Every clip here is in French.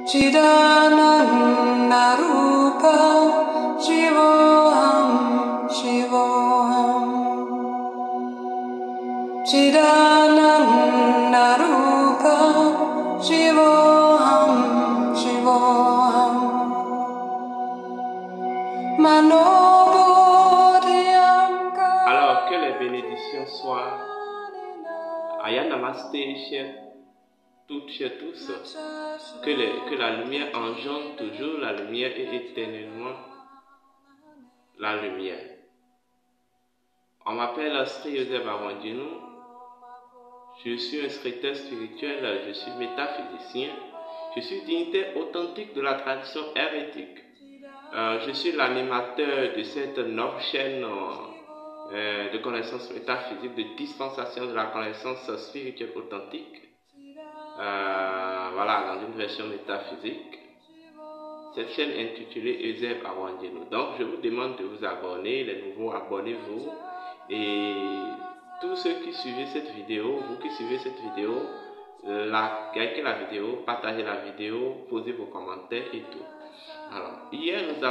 Chidananda-rupa Shivoham Shivoham Chidananda-rupa Shivoham Shivoham Alors que les bénédictions soient Aya Namasté, chers toutes, chers tous, que la lumière engendre toujours la lumière et éternellement la lumière. On m'appelle Sri Joseph Awandino, je suis instructeur spirituel, je suis métaphysicien, je suis dignitaire authentique de la tradition hérétique. Je suis l'animateur de cette noble chaîne de connaissances métaphysiques, de dispensation de la connaissance spirituelle authentique. Voilà, dans une version métaphysique. Cette chaîne intitulée Joseph Awandino. Donc, je vous demande de vous abonner, les nouveaux, abonnez-vous. Et tous ceux qui suivez cette vidéo, vous qui suivez cette vidéo, likez la vidéo, partagez la vidéo, posez vos commentaires et tout. Alors, hier nous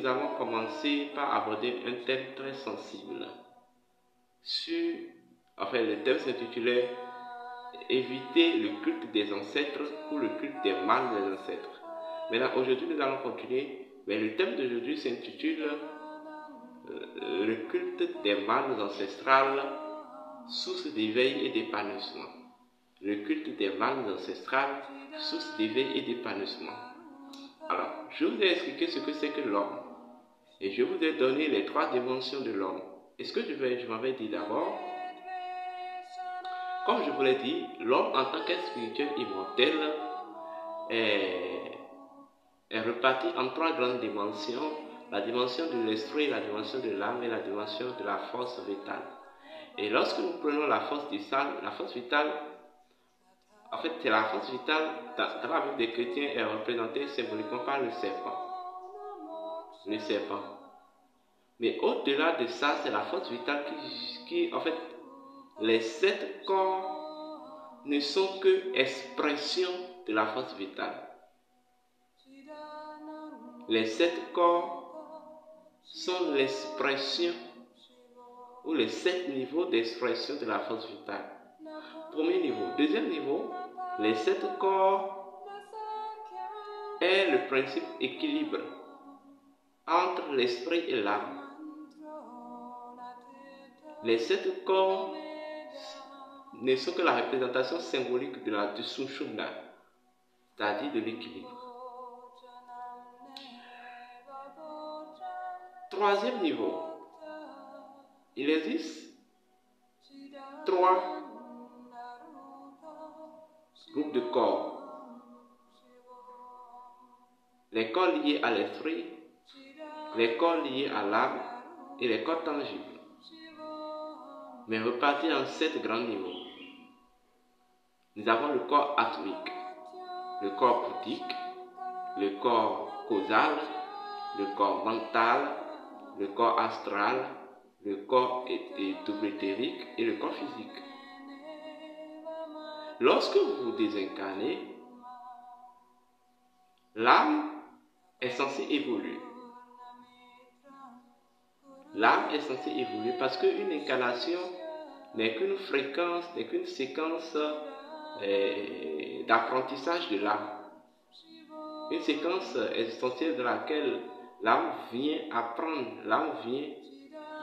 avons commencé par aborder un thème très sensible. Le thème s'intitulait éviter le culte des ancêtres ou le culte des mâles des ancêtres. Maintenant, aujourd'hui, nous allons continuer, mais le thème d'aujourd'hui s'intitule le culte des mâles ancestrales, source d'éveil et d'épanouissement. Le culte des mâles ancestrales, source d'éveil et d'épanouissement. Alors, je vous ai expliqué ce que c'est que l'homme et je vous ai donné les 3 dimensions de l'homme. Et ce que je m'avais dit d'abord, comme je vous l'ai dit, l'homme en tant qu'être spirituel immortel est reparti en 3 grandes dimensions: la dimension de l'esprit, la dimension de l'âme et la dimension de la force vitale. Et lorsque nous prenons la force vitale, en fait, c'est la force vitale, dans la Bible des chrétiens, est représentée symboliquement par le serpent. Le serpent. Mais au-delà de ça, c'est la force vitale qui, en fait, les 7 corps ne sont que expression de la force vitale. Les 7 corps sont l'expression ou les 7 niveaux d'expression de la force vitale. Premier niveau. Deuxième niveau, les 7 corps est le principe équilibre entre l'esprit et l'âme. Les 7 corps ne sont que la représentation symbolique de Sushumna, c'est-à-dire de l'équilibre. Troisième niveau, il existe 3 groupes de corps. Les corps liés à l'esprit, les corps liés à l'âme et les corps tangibles, mais repartis en 7 grands niveaux. Nous avons le corps atomique, le corps bouddhique, le corps causal, le corps mental, le corps astral, le corps éthérique et le corps physique. Lorsque vous vous désincarnez, l'âme est censée évoluer. L'âme est censée évoluer parce qu'une incarnation n'est qu'une fréquence, n'est qu'une séquence d'apprentissage de l'âme. Une séquence essentielle dans laquelle l'âme vient apprendre, l'âme vient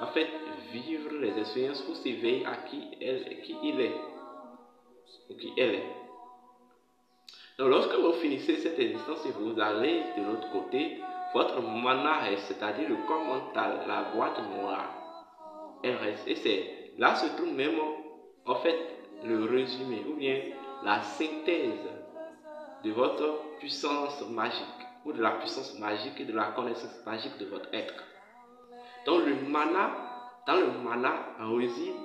en fait vivre les expériences pour s'éveiller à qui il est, ou qui elle est. Donc lorsque vous finissez cette existence et vous allez de l'autre côté, votre mana reste, c'est-à-dire le corps mental, la boîte noire, elle reste. Et c'est là se trouve même en fait le résumé ou bien la synthèse de votre puissance magique ou de la puissance magique et de la connaissance magique de votre être. Donc dans le mana réside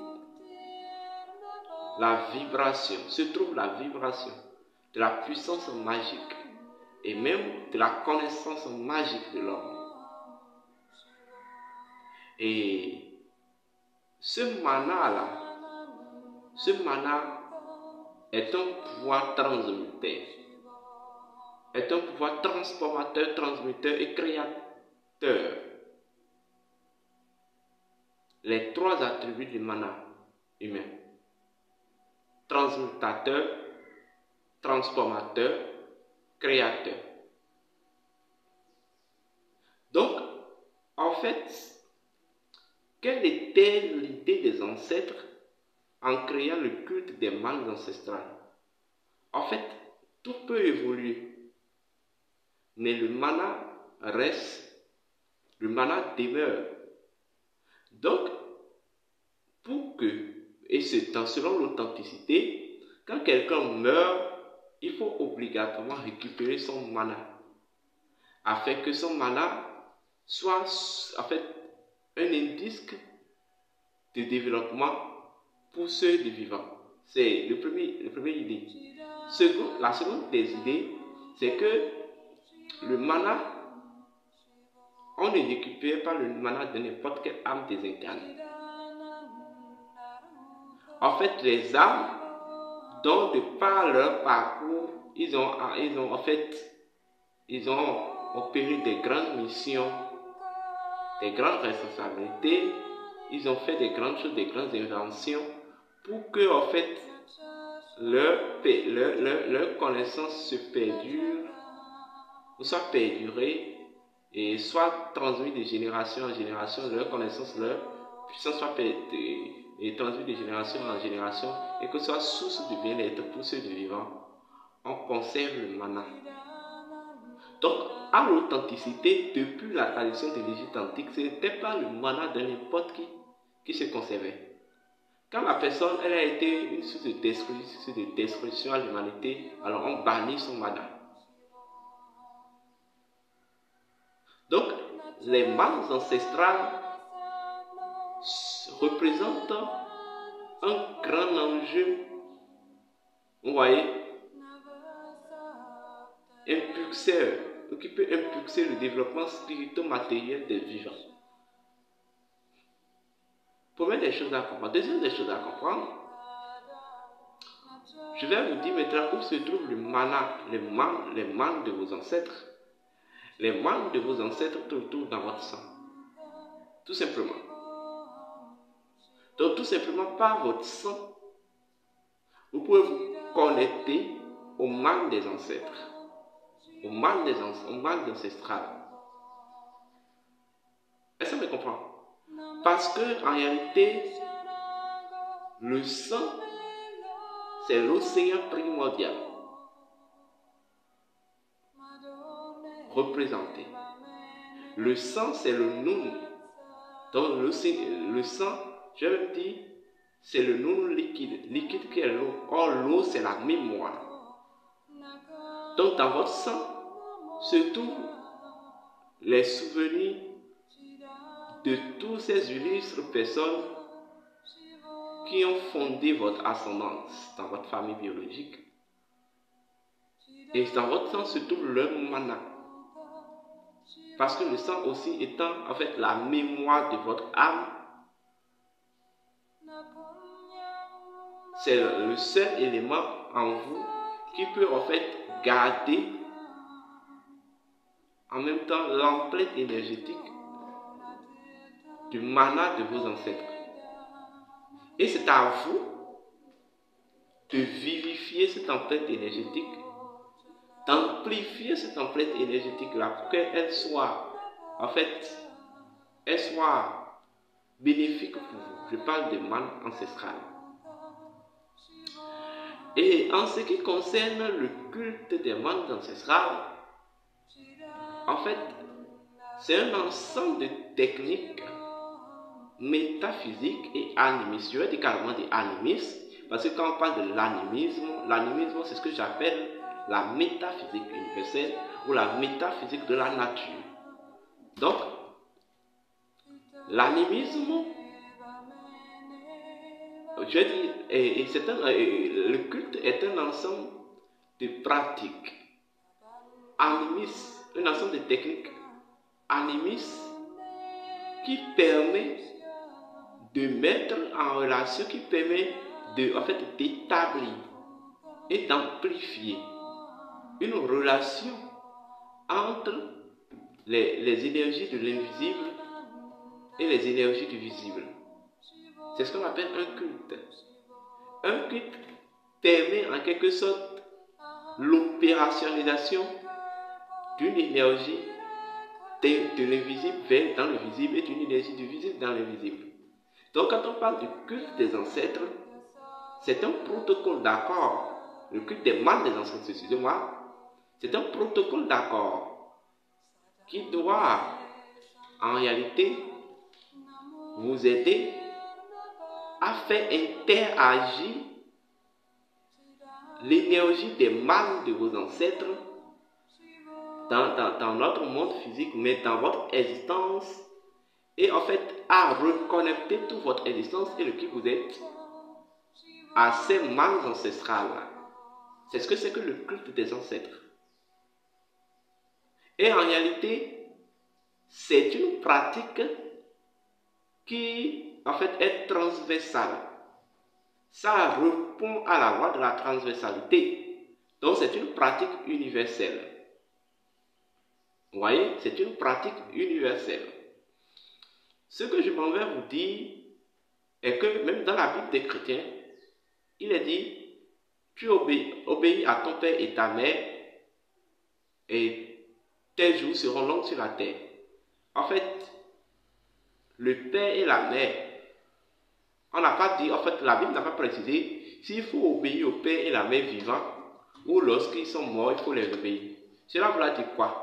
la vibration, se trouve la vibration de la puissance magique et même de la connaissance magique de l'homme. Et ce mana est un pouvoir transmutaire. est un pouvoir transformateur, transmetteur et créateur. Les trois attributs du mana humain. Transmutateur, transformateur, créateur. Donc, en fait, quelle était l'idée des ancêtres en créant le culte des manes ancestrales? En fait, tout peut évoluer, mais le mana reste, le mana demeure. Donc, pour que, et c'est selon l'authenticité, quand quelqu'un meurt, il faut obligatoirement récupérer son mana, afin que son mana soit en fait un indice de développement pour ceux des vivants. C'est le premier idée. La seconde des idées, c'est que le mana, on ne récupère pas le mana de n'importe quelle âme désincarnée. En fait, les âmes, dont de par leur parcours, ils ont opéré des grandes missions, des grandes responsabilités, ils ont fait des grandes choses, des grandes inventions, pour que en fait leur connaissance se perdure, ou soit perdurée, et soit transmise de génération en génération, leur connaissance, leur puissance soit et transmise de génération en génération, et que ce soit source de bien-être pour ceux de vivants. On conserve le mana. Donc, à l'authenticité, depuis la tradition de l'Égypte antique, ce n'était pas le mana de n'importe qui se conservait. Quand la personne elle a été une source de destruction à l'humanité, alors on bannit son mana. Donc, les manes ancestrales représentent un grand enjeu, vous voyez, qui peut impulser le développement spirituel-matériel des vivants. Première des choses à comprendre. Deuxième des choses à comprendre, je vais vous dire maintenant où se trouve le mana, les manes de vos ancêtres. Les manes de vos ancêtres se trouvent dans votre sang. Tout simplement. Donc tout simplement par votre sang, vous pouvez vous connecter aux manes des ancêtres, aux manes ancestrales. Est-ce que vous comprenez? Parce que en réalité, le sang, c'est l'océan primordial représenté. Le sang, c'est le Noun. Donc le sang, je vais me dire, c'est le Noun liquide qui est l'eau. Or l'eau, c'est la mémoire. Donc dans votre sang se trouvent les souvenirs de toutes ces illustres personnes qui ont fondé votre ascendance dans votre famille biologique. Et dans votre sang se trouve leur mana. Parce que le sang aussi étant en fait la mémoire de votre âme, c'est le seul élément en vous qui peut en fait garder en même temps l'empreinte énergétique du mana de vos ancêtres. Et c'est à vous de vivifier cette empreinte énergétique, d'amplifier cette empreinte énergétique-là pour qu'elle soit, en fait, elle soit bénéfique pour vous. Je parle de manes ancestrales. Et en ce qui concerne le culte des manes ancestrales, en fait, c'est un ensemble de techniques métaphysiques et animistes. Je vais dire carrément des animistes, parce que quand on parle de l'animisme, c'est ce que j'appelle la métaphysique universelle ou la métaphysique de la nature. Donc, l'animisme, je vais dire, le culte est un ensemble de pratiques animistes, un ensemble de techniques animistes qui permet de mettre en relation, qui permet d'établir et d'amplifier une relation entre les énergies de l'invisible et les énergies du visible. C'est ce qu'on appelle un culte. Un culte permet en quelque sorte l'opérationnalisation d'une énergie de l'invisible dans le visible et d'une énergie du visible dans l'invisible. Donc quand on parle du culte des ancêtres, c'est un protocole d'accord. Le culte des mânes des ancêtres, excusez-moi, c'est un protocole d'accord qui doit en réalité vous aider à faire interagir l'énergie des mânes de vos ancêtres dans notre monde physique, mais dans votre existence, et en fait à reconnecter toute votre existence et le qui vous êtes à ces mânes ancestrales. C'est ce que c'est que le culte des ancêtres. Et en réalité, c'est une pratique qui en fait est transversale. Ça répond à la loi de la transversalité. Donc c'est une pratique universelle. Vous voyez, c'est une pratique universelle. Ce que je m'en vais vous dire est que même dans la Bible des chrétiens, il est dit, tu obéis à ton père et ta mère et tes jours seront longs sur la terre. En fait, le père et la mère, on n'a pas dit, en fait, la Bible n'a pas précisé s'il faut obéir au père et la mère vivants ou lorsqu'ils sont morts, il faut les obéir. Cela veut dire quoi?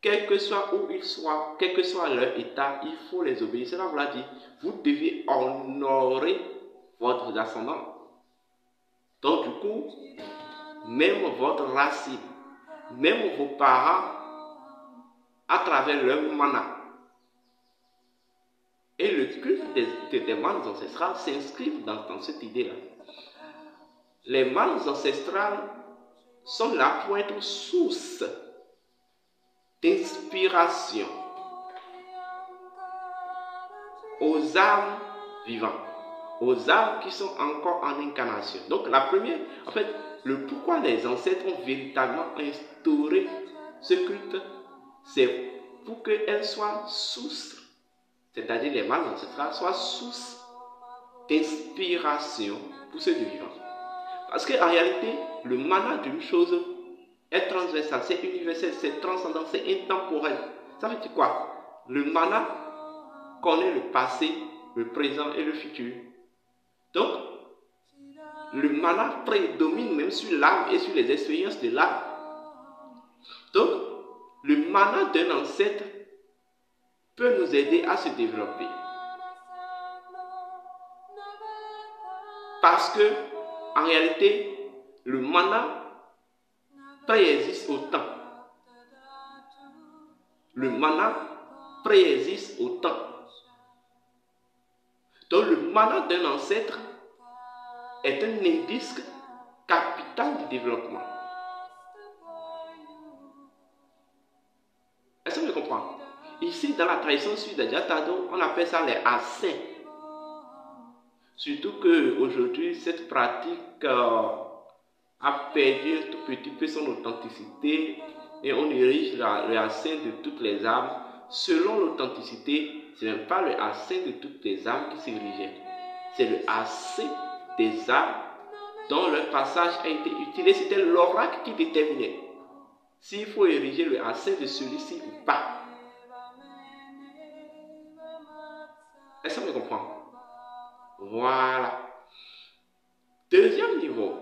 Quel que soit où ils soient, quel que soit leur état, il faut les obéir. Cela veut dire vous devez honorer votre ascendant. Donc du coup, même votre racine, même vos parents, à travers leur mana, et le culte des mânes ancestrales s'inscrivent dans cette idée-là. Les mânes ancestrales sont la pointe source d'inspiration aux âmes vivantes, aux âmes qui sont encore en incarnation. Donc la première, en fait, le pourquoi les ancêtres ont véritablement instauré ce culte, c'est pour qu'elles soient source, c'est-à-dire les mânes ancestrales soient source d'inspiration pour ceux du vivant. Parce qu'en réalité, le mana d'une chose est transversal, c'est universel, c'est transcendant, c'est intemporel. Ça veut dire quoi? Le mana connaît le passé, le présent et le futur. Donc, le mana prédomine même sur l'âme et sur les expériences de l'âme. Donc, le mana d'un ancêtre peut nous aider à se développer. Parce que, en réalité, le mana préexiste au temps. Le mana préexiste au temps. Donc le mana d'un ancêtre est un indice capital du développement. Est-ce que vous comprenez? Ici, dans la tradition sud-Adjatado, on appelle ça les assins. Surtout qu'aujourd'hui, cette pratique a perdu un tout petit peu son authenticité et on érige le assin de toutes les âmes. Selon l'authenticité, ce n'est pas le assin de toutes les âmes qui s'érigeait. C'est le assin des âmes dont leur passage a été utilisé. C'était l'oracle qui déterminait s'il faut ériger le assin de celui-ci ou pas. Est-ce que vous comprenez? Voilà. Deuxième niveau,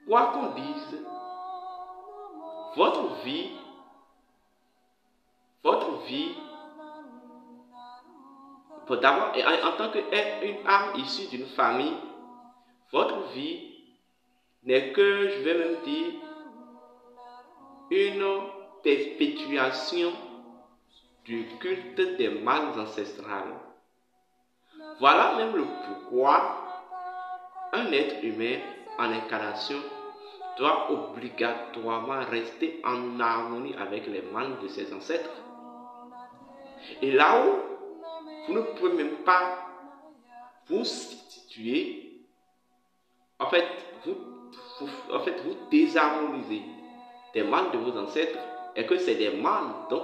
quoi qu'on dise, votre vie, d'abord, en tant qu'une âme issue d'une famille, votre vie n'est que, je vais même dire, une perpétuation du culte des mânes ancestrales. Voilà même le pourquoi un être humain en incarnation doit obligatoirement rester en harmonie avec les mânes de ses ancêtres. Et là-haut, vous ne pouvez même pas vous situer, vous désharmoniser. des mânes de vos ancêtres et que c'est des mânes, donc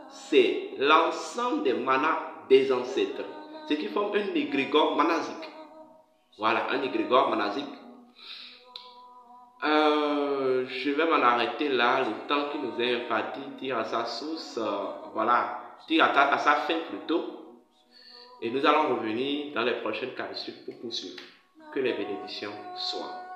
c'est l'ensemble des manas des ancêtres, ce qui forme un égrégore manasique. Voilà, un égrégore manasique. Je vais m'en arrêter là, le temps qui nous est imparti tire à sa source, voilà, tire à sa fin plutôt. Et nous allons revenir dans les prochaines capsules pour poursuivre. Que les bénédictions soient.